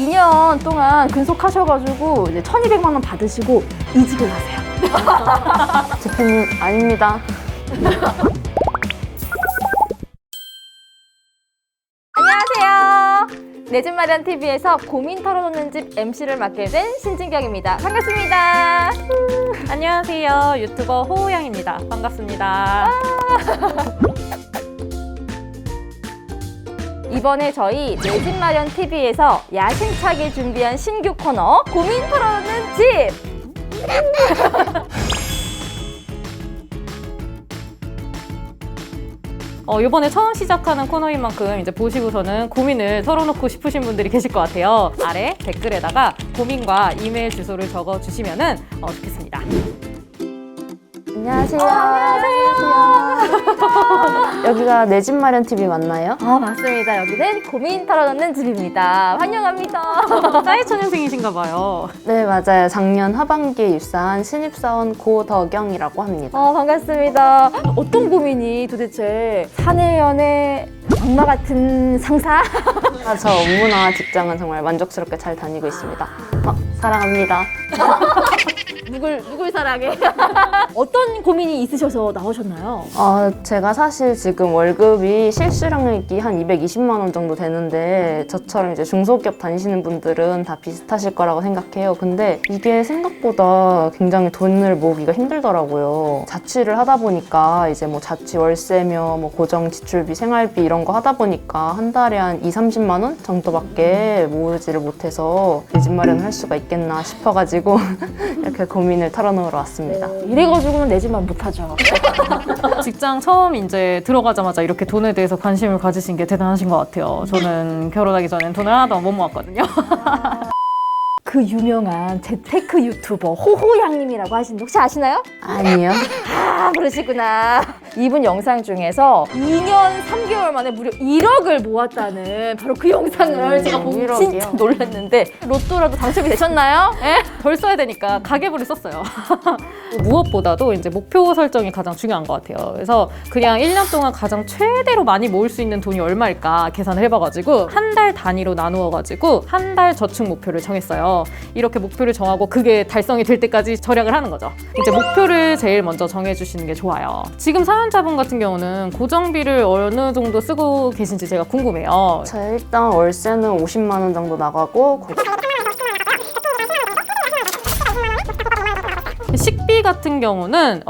2년 동안 근속하셔가지고 이제 1,200만 원 받으시고 이직을 하세요. 대표님 아닙니다. 안녕하세요. 내 집 마련 TV에서 고민 털어놓는 집 MC를 맡게 된 신진경입니다. 반갑습니다. 안녕하세요. 유튜버 호우양입니다. 반갑습니다. 이번에 저희 내 집 마련 TV에서 야심차게 준비한 신규 코너 고민 털어놓는 집. 이번에 처음 시작하는 코너인 만큼 이제 보시고서는 고민을 털어놓고 싶으신 분들이 계실 것 같아요. 아래 댓글에다가 고민과 이메일 주소를 적어주시면 좋겠습니다. 안녕하세요. 여기가 내 집 마련 TV 맞나요? 아, 맞습니다. 여기는 고민 털어놓는 집입니다. 환영합니다. 사회초년생이신가 봐요. 네, 맞아요. 작년 하반기에 입사한 신입사원 고덕영이라고 합니다. 반갑습니다. 어떤 고민이 도대체 사내 연애 악마 같은 상사? 저 업무나 직장은 정말 만족스럽게 잘 다니고 있습니다. 사랑합니다. 누굴 사랑해? 어떤 고민이 있으셔서 나오셨나요? 제가 사실 지금 월급이 실수령액이 한 220만 원 정도 되는데 저처럼 이제 중소기업 다니시는 분들은 다 비슷하실 거라고 생각해요. 근데 이게 생각보다 굉장히 돈을 모으기가 힘들더라고요. 자취를 하다 보니까 이제 뭐 자취 월세며 뭐 고정 지출비, 생활비 이런 거 하다 보니까 한 달에 한 2~30만 원 정도밖에 모으지를 못해서 내 집 마련을 할 수가 있겠나 싶어가지고 이렇게 고민을 털어놓으러 왔습니다. 이래가지고는 내 집만 못하죠. 직장 처음 이제 들어가자마자 이렇게 돈에 대해서 관심을 가지신 게 대단하신 것 같아요. 저는 결혼하기 전엔 돈을 하나도 못 모았거든요. 그 유명한 재테크 유튜버 호호양님이라고 하시는데 혹시 아시나요? 아니요. 아, 그러시구나. 이분 영상 중에서 2년 3개월 만에 무려 1억을 모았다는 바로 그 영상을 제가 보고 1억이요? 진짜 놀랐는데 로또라도 당첨이 되셨나요? 예? 덜 써야 되니까 가계부를 썼어요. 무엇보다도 이제 목표 설정이 가장 중요한 것 같아요. 그래서 그냥 1년 동안 가장 최대로 많이 모을 수 있는 돈이 얼마일까 계산을 해봐가지고 한 달 단위로 나누어가지고 한 달 저축 목표를 정했어요. 이렇게 목표를 정하고 그게 달성이 될 때까지 절약을 하는 거죠. 이제 목표를 제일 먼저 정해주시는 게 좋아요. 지금 사연자분 같은 경우는 고정비를 어느 정도 쓰고 계신지 제가 궁금해요. 저 일단 월세는 50만 원 정도 나가고 식비 같은 경우는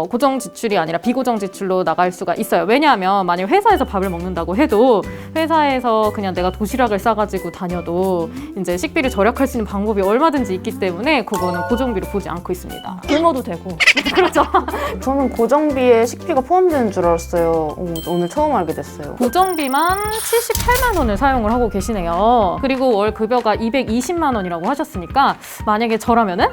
고정 지출이 아니라 비고정 지출로 나갈 수가 있어요. 왜냐하면 만약 회사에서 밥을 먹는다고 해도 회사에서 그냥 내가 도시락을 싸가지고 다녀도 이제 식비를 절약할 수 있는 방법이 얼마든지 있기 때문에 그거는 고정비로 보지 않고 있습니다. 굶어도 되고. 그렇죠. 저는 고정비에 식비가 포함되는 줄 알았어요. 오늘 처음 알게 됐어요. 고정비만 78만 원을 사용을 하고 계시네요. 그리고 월 급여가 220만 원이라고 하셨으니까 만약에 저라면은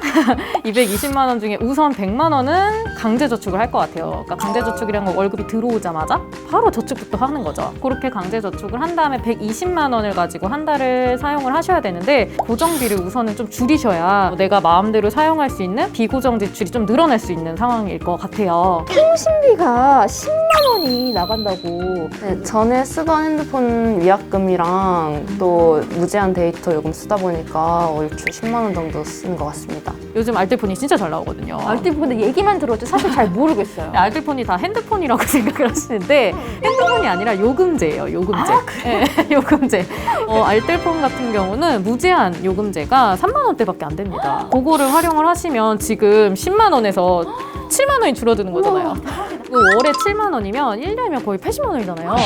220만 원 중에 우선 100만 원은 강제저축을 할 것 같아요. 그러니까 강제저축이라는 건 월급이 들어오자마자 바로 저축부터 하는 거죠. 그렇게 강제저축을 한 다음에 120만 원을 가지고 한 달을 사용을 하셔야 되는데 고정비를 우선은 좀 줄이셔야 내가 마음대로 사용할 수 있는 비고정 지출이 좀 늘어날 수 있는 상황일 것 같아요. 통신비가 10만 원이 나간다고. 네, 전에 쓰던 핸드폰 위약금이랑 또 무제한 데이터 요금 쓰다 보니까 월초 10만 원 정도 쓰는 것 같습니다. 요즘 알뜰폰이 진짜 잘 나오거든요. 알뜰폰데 얘기만 들었지 사실 잘 모르겠어요. 알뜰폰이 다 핸드폰이라고 생각을 하시는데 핸드폰이 아니라 요금제예요. 요금제. 네, 요금제. 알뜰폰 같은 경우는 무제한 요금제가 3만 원대밖에 안 됩니다. 그거를 활용을 하시면 지금 10만 원에서 7만 원이 줄어드는 거잖아요. 월에 7만 원이면 1년이면 거의 80만 원이잖아요. 네.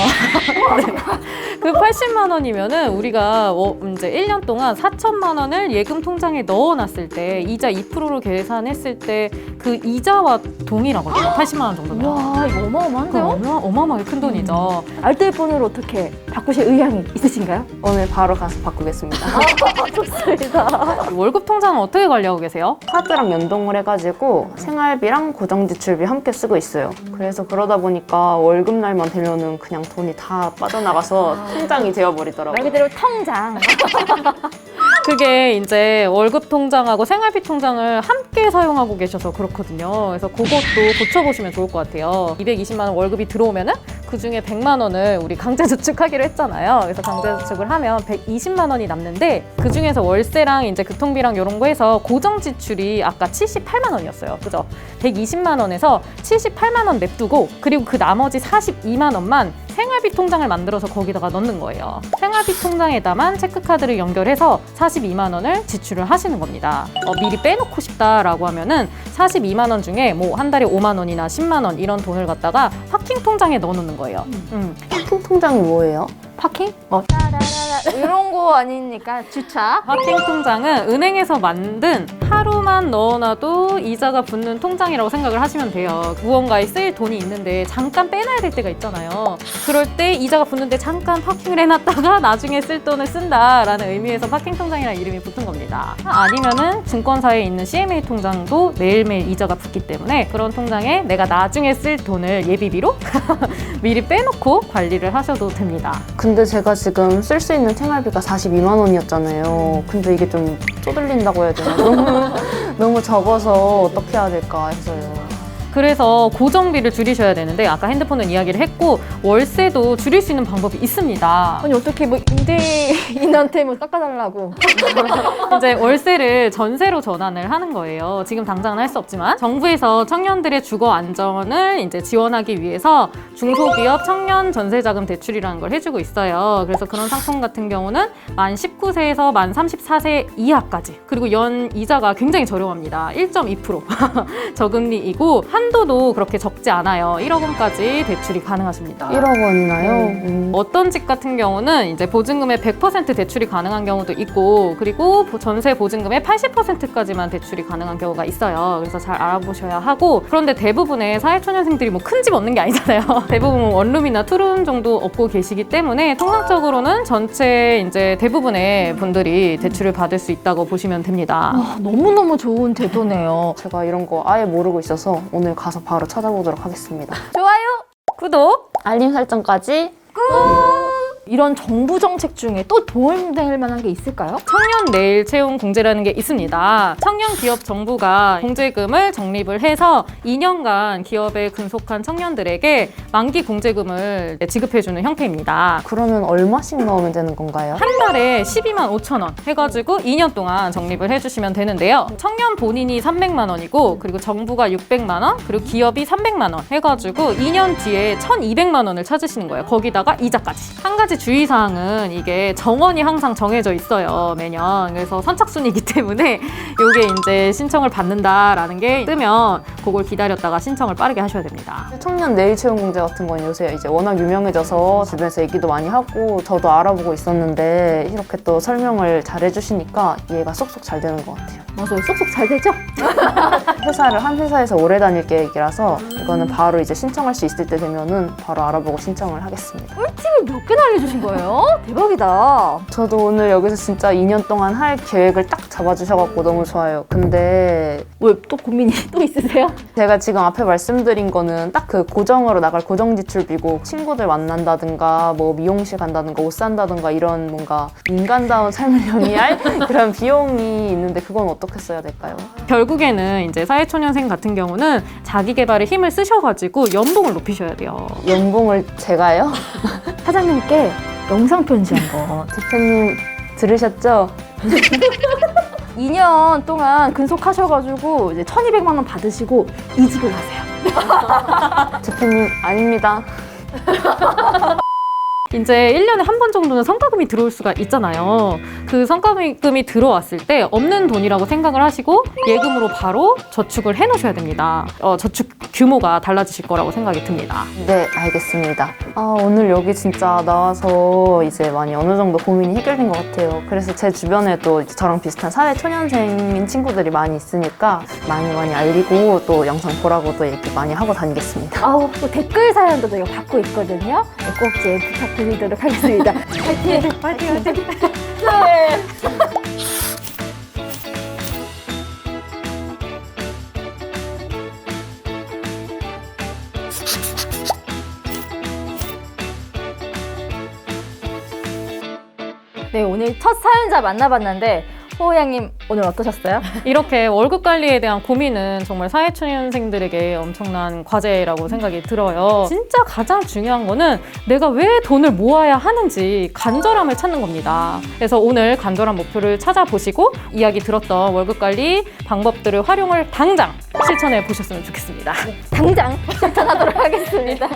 그 80만 원이면은 우리가 이제 1년 동안 4천만 원을 예금 통장에 넣어놨을 때 이자 2%로 계산했을 때 그 이자와 동일하거든요. 80만 원 정도면. 와, 이거 어마어마한데요? 어마어마하게 큰 돈이죠. 알뜰폰으로 어떻게 바꾸실 의향이 있으신가요? 오늘 바로 가서 바꾸겠습니다. 좋습니다. 월급 통장은 어떻게 관리하고 계세요? 카드랑 연동을 해가지고 생활비랑 고정지출비 함께 쓰고 있어요. 그래서 그러다 보니까 월급날만 되면은 그냥 돈이 다 빠져나가서 통장이 말 되어버리더라고요. 그대로 통장. 그게 이제 월급 통장하고 생활비 통장을 함께 사용하고 계셔서 그렇거든요. 그래서 그것도 고쳐보시면 좋을 것 같아요. 220만 원 월급이 들어오면은 그 중에 100만 원을 우리 강제저축하기로 했잖아요. 그래서 강제저축을 하면 120만 원이 남는데 그 중에서 월세랑 이제 교통비랑 이런 거 해서 고정 지출이 아까 78만 원이었어요. 그죠? 120만 원에서 78만 원 냅두고 그리고 그 나머지 42만 원만 생활비 통장을 만들어서 거기다가 넣는 거예요. 생활비 통장에다만 체크카드를 연결해서 42만 원을 지출을 하시는 겁니다. 미리 빼놓고 싶다라고 하면은 42만 원 중에 뭐 한 달에 5만 원이나 10만 원 이런 돈을 갖다가 파킹 통장에 넣어놓는 거예요. 파킹 통장이 뭐예요? 파킹? 이런 거 아니니까 주차. 파킹 통장은 은행에서 만든 하루만 넣어놔도 이자가 붙는 통장이라고 생각을 하시면 돼요. 무언가에 쓰일 돈이 있는데 잠깐 빼놔야 될 때가 있잖아요. 그럴 때 이자가 붙는데 잠깐 파킹을 해놨다가 나중에 쓸 돈을 쓴다라는 의미에서 파킹 통장이라는 이름이 붙은 겁니다. 아니면은 증권사에 있는 CMA 통장도 매일매일 이자가 붙기 때문에 그런 통장에 내가 나중에 쓸 돈을 예비비로 미리 빼놓고 관리를 하셔도 됩니다. 근데 제가 지금 쓸 수 있는 생활비가 42만 원이었잖아요. 근데 이게 좀 쪼들린다고 해야 되나? 너무 적어서 어떻게 해야 될까 해서요. 그래서 고정비를 줄이셔야 되는데 아까 핸드폰은 이야기를 했고 월세도 줄일 수 있는 방법이 있습니다. 아니 어떻게 뭐 임대인한테 뭐 깎아달라고. 이제 월세를 전세로 전환을 하는 거예요. 지금 당장은 할 수 없지만 정부에서 청년들의 주거 안정을 이제 지원하기 위해서 중소기업 청년 전세자금 대출이라는 걸 해주고 있어요. 그래서 그런 상품 같은 경우는 만 19세에서 만 34세 이하까지 그리고 연 이자가 굉장히 저렴합니다. 1.2% 저금리이고 한도도 그렇게 적지 않아요. 1억 원까지 대출이 가능하십니다. 1억 원이나요? 어떤 집 같은 경우는 이제 보증금의 100% 대출이 가능한 경우도 있고 그리고 전세 보증금의 80%까지만 대출이 가능한 경우가 있어요. 그래서 잘 알아보셔야 하고 그런데 대부분의 사회초년생들이 뭐 큰 집 얻는 게 아니잖아요. 대부분 원룸이나 투룸 정도 얻고 계시기 때문에 통상적으로는 전체 이제 대부분의 분들이 대출을 받을 수 있다고 보시면 됩니다. 너무너무 좋은 제도네요. 제가 이런 거 아예 모르고 있어서 오늘 가서 바로 찾아보도록 하겠습니다. 좋아요. 구독! 알림 설정까지 이런 정부 정책 중에 또 도움될 만한 게 있을까요? 청년 내일 채용 공제라는 게 있습니다. 청년 기업 정부가 공제금을 적립을 해서 2년간 기업에 근속한 청년들에게 만기 공제금을 지급해주는 형태입니다. 그러면 얼마씩 넣으면 되는 건가요? 한 달에 12만 5천 원 해가지고 2년 동안 적립을 해주시면 되는데요. 청년 본인이 300만 원이고 그리고 정부가 600만 원 그리고 기업이 300만 원 해가지고 2년 뒤에 1,200만 원을 찾으시는 거예요. 거기다가 이자까지. 한 가지 주의사항은 이게 정원이 항상 정해져 있어요. 매년. 그래서 선착순이기 때문에 이게 이제 신청을 받는다라는 게 뜨면 그걸 기다렸다가 신청을 빠르게 하셔야 됩니다. 청년 내일 채용 공제 같은 건 요새 이제 워낙 유명해져서 주변에서 얘기도 많이 하고 저도 알아보고 있었는데 이렇게 또 설명을 잘 해주시니까 이해가 쏙쏙 잘 되는 것 같아요. 맞아요. 쏙쏙 잘 되죠? 한 회사에서 오래 다닐 계획이라서 이거는 바로 이제 신청할 수 있을 때 되면은 바로 알아보고 신청을 하겠습니다. 꿀팁을 몇 개나 알려주신 거예요? 대박이다. 저도 오늘 여기서 진짜 2년 동안 할 계획을 딱 잡아주셔갖고 너무 좋아요. 근데 왜 또 고민이 또 있으세요? 제가 지금 앞에 말씀드린 거는 딱 그 고정으로 나갈 고정 지출비고 친구들 만난다든가 뭐 미용실 간다든가 옷 산다든가 이런 뭔가 인간다운 삶을 영위할 그런 비용이 있는데 그건 어떻게 써야 될까요? 결국에는 이제 사회초년생 같은 경우는 자기 개발에 힘을 쓰셔가지고 연봉을 높이셔야 돼요. 연봉을 제가요? 사장님께 영상 편지한 거. 대표님 들으셨죠? 2년 동안 근속하셔가지고 이제 1,200만 원 받으시고 이직을 하세요. 대표님 아닙니다. 이제 1년에 한 번 정도는 성과금이 들어올 수가 있잖아요. 그 성과금이 들어왔을 때 없는 돈이라고 생각을 하시고 예금으로 바로 저축을 해놓으셔야 됩니다. 저축 규모가 달라지실 거라고 생각이 듭니다. 네, 알겠습니다. 오늘 여기 진짜 나와서 이제 많이 어느 정도 고민이 해결된 것 같아요. 그래서 제 주변에도 이제 저랑 비슷한 사회 초년생인 친구들이 많이 있으니까 많이 알리고 또 영상 보라고도 얘기 많이 하고 다니겠습니다. 또 댓글 사연도 저희가 받고 있거든요. 꼭 제 부탁드리도록 하겠습니다. 파이팅! 파이팅! 네. 네, 오늘 첫 사연자 만나봤는데 호호양님 오늘 어떠셨어요? 이렇게 월급 관리에 대한 고민은 정말 사회초년생들에게 엄청난 과제라고 생각이 들어요. 진짜 가장 중요한 거는 내가 왜 돈을 모아야 하는지 간절함을 찾는 겁니다. 그래서 오늘 간절한 목표를 찾아보시고 이야기 들었던 월급 관리 방법들을 활용을 당장 실천해 보셨으면 좋겠습니다. 당장 실천하도록 하겠습니다.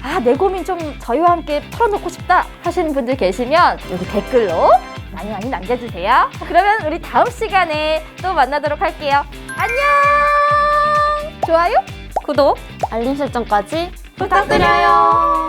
아, 내 고민 좀 저희와 함께 털어놓고 싶다 하시는 분들 계시면 여기 댓글로 많이 남겨주세요. 그러면 우리 다음 시간에 또 만나도록 할게요. 안녕! 좋아요? 구독! 알림 설정까지 부탁드려요.